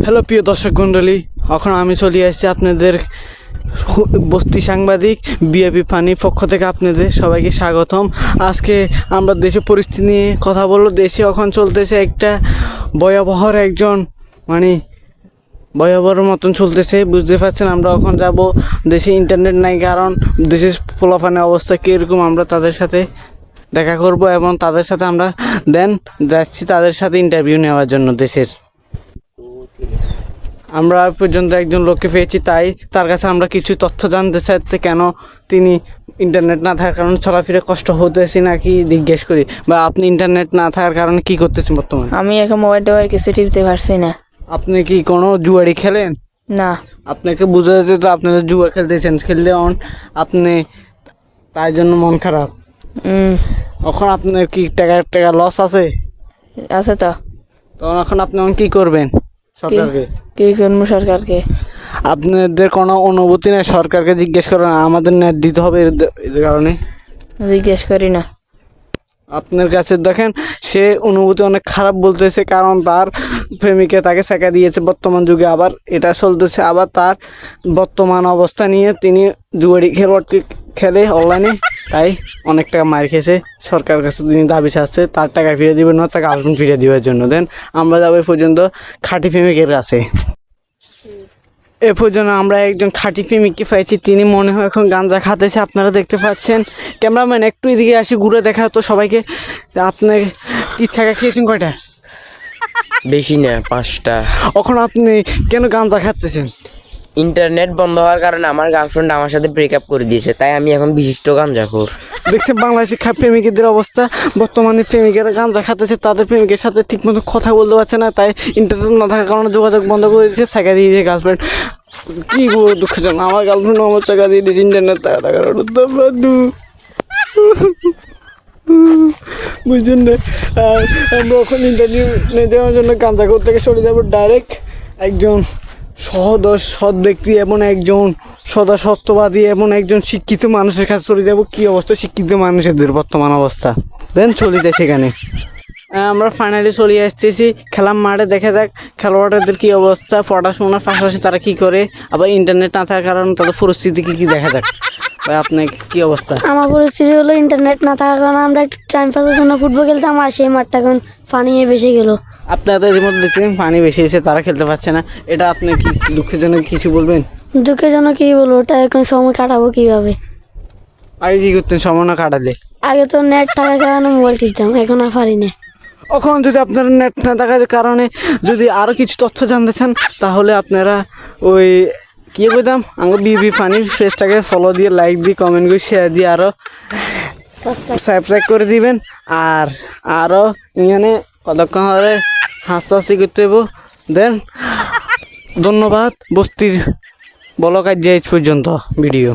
Hello প্রিয় দর্শক মণ্ডলী, এখন আমি চলে আসছি আপনাদের বস্তি সাংবাদিক বিএপি ফানির পক্ষ থেকে আপনাদের সবাইকে স্বাগতম। আজকে আমরা দেশের পরিস্থিতি নিয়ে কথা বলবো। দেশে এখন চলতেছে একটা ভয়াবহর মতন চলতেছে, বুঝতে পারছেন। আমরা এখন যাব, দেশে ইন্টারনেট নাই, কারণ দেশের পোলাপানের অবস্থা কীরকম আমরা তাদের সাথে দেখা করব এবং তাদের সাথে আমরা যাচ্ছি তাদের সাথে ইন্টারভিউ নেওয়ার জন্য দেশের। আমরা পর্যন্ত একজন লোককে পেয়েছি, তাই তার কাছে আমরা কিছু তথ্য জানতে চাইতে, কেন তিনি ইন্টারনেট না থাকার কারণে চলাফেরা কষ্ট হতেছে নাকি জিজ্ঞেস করি। বা আপনি ইন্টারনেট না থাকার কারণে কি করতেছেন বর্তমানে? আমি এখন মোবাইল কিছু টিপতে পারছি না। আপনি কি কোনো জুয়ারি খেলেন? না। আপনাকে বোঝা যাচ্ছে তো আপনাদের জুয়া খেলতেছেন, খেললে আপনি তাই জন্য মন খারাপ। এখন আপনার কি টাকা লস আছে? আছে তো। তখন এখন আপনি কি করবেন? সরকারকে কি করবো? সরকারকে আপনাদের কোনো অনুভূতি নেই? সরকারকে জিজ্ঞেস করেন, আমাদের নেট দিতে হবে এর কারণে। জিজ্ঞেস করি না। আপনার কাছে দেখেন, সে অনুভূতি অনেক খারাপ বলতেছে, কারণ তার প্রেমিকা তাকে ছেঁকা দিয়েছে। বর্তমান যুগে আবার এটা চলতেছে, আবার তার বর্তমান অবস্থা নিয়ে তিনি জুয়ারি খেলে অনলাইনে, তাই অনেক টাকা মার খেয়েছে। সরকারের কাছে তিনি দাবি চাচ্ছে তার টাকা ফিরে দিবেন না, তাকে গার্লফ্রেন্ড ফিরে দেওয়ার জন্য। দেন আমরা যাবো এ পর্যন্ত খাঁটি প্রেমিকের কাছে। এ পর্যন্ত আমরা একজন খাঁটি প্রেমিককে পাইছি, তিনি মনে হয় এখন গাঁজা খাতেছে, আপনারা দেখতে পাচ্ছেন। ক্যামেরাম্যান একটু এদিকে আসি, ঘুরে দেখা তো সবাইকে। আপনার কি ছাকা খেয়েছেন কয়টা? বেশি না, 5টা। এখন আপনি কেন গাঁজা খাচ্ছেছেন? ইন্টারনেট বন্ধ হওয়ার কারণে আমার গার্লফ্রেন্ড আমার সাথে ব্রেকআপ করে দিয়েছে, তাই আমি এখন বিশিষ্ট গাঁজাখোর। দেখছেন বাংলাদেশের প্রেমিকদের অবস্থা। বর্তমানে প্রেমিকেরা গাঁজা খাতেছে, তাদের প্রেমিকের সাথে ঠিকমতো কথা বলতে পারছে না, তাই ইন্টারনেট না থাকার কারণে যোগাযোগ বন্ধ করে দিয়েছে, ছাকা দিয়ে দিয়েছে গার্লফ্রেন্ড। কী দুঃখজনক, আমার গার্লফ্রেন্ড আমার ছাকা দিয়ে দিয়েছে ইন্টারনেট থাকার কারণে। বুঝছেন না? আমরা এখন ইন্টারভিউ নিয়ে যাওয়ার জন্য গাঁজাখোর থেকে চলে যাবো ডাইরেক্ট একজন সৎ ব্যক্তি এবং একজন সত্যবাদী এবং একজন শিক্ষিত মানুষের কাছে চলে যাব। কী অবস্থা শিক্ষিত মানুষদের বর্তমান অবস্থা, দেন চলে যায় সেখানে। আমরা ফাইনালি চলে আসতেছি খেলার মাঠে। দেখা যাক খেলোয়াড়দের কী অবস্থা, পড়াশোনার পাশাপাশি তারা কী করে, আবার ইন্টারনেট না থাকার কারণে তাদের পরিস্থিতি কী দেখা যাক। ভাই আপনার কী অবস্থা? আমার পরিস্থিতি হলো ইন্টারনেট না থাকার কারণে আমরা একটু টাইম পাসের জন্য ফুটবল খেলতাম, আর সেই মাঠটা এখন পানি বেশি গেল। আপনাদের যে মধ্যে দেখছেন পানি বেশি এসে তারা খেলতে পারছে না, এটা আপনি কি দুঃখজনক কিছু বলবেন? দুঃখজনক কী বলবো, ওটা এখন সময় কাটাবো কীভাবে? আগে কী করতেন সময় না কাটালে? আগে তো নেট থাকার কারণে মোবাইল টিপতাম, এখন আর পারি না। এখন যদি আপনারা নেট না থাকার কারণে যদি আরও কিছু তথ্য জানতে চান, তাহলে আপনারা ওই কী বলতাম আমার বিবি ফানির পেজটাকে ফলো দিয়ে, লাইক দিয়ে, কমেন্ট করে, শেয়ার দিয়ে আরও সাবস্ক্রাইব করে দিবেন। আর আরও এখানে কতক্ষণ হলে হাসি করতে হইব। দেন ধন্যবাদ। বস্তির ব্লগ আজ পর্যন্ত ভিডিও।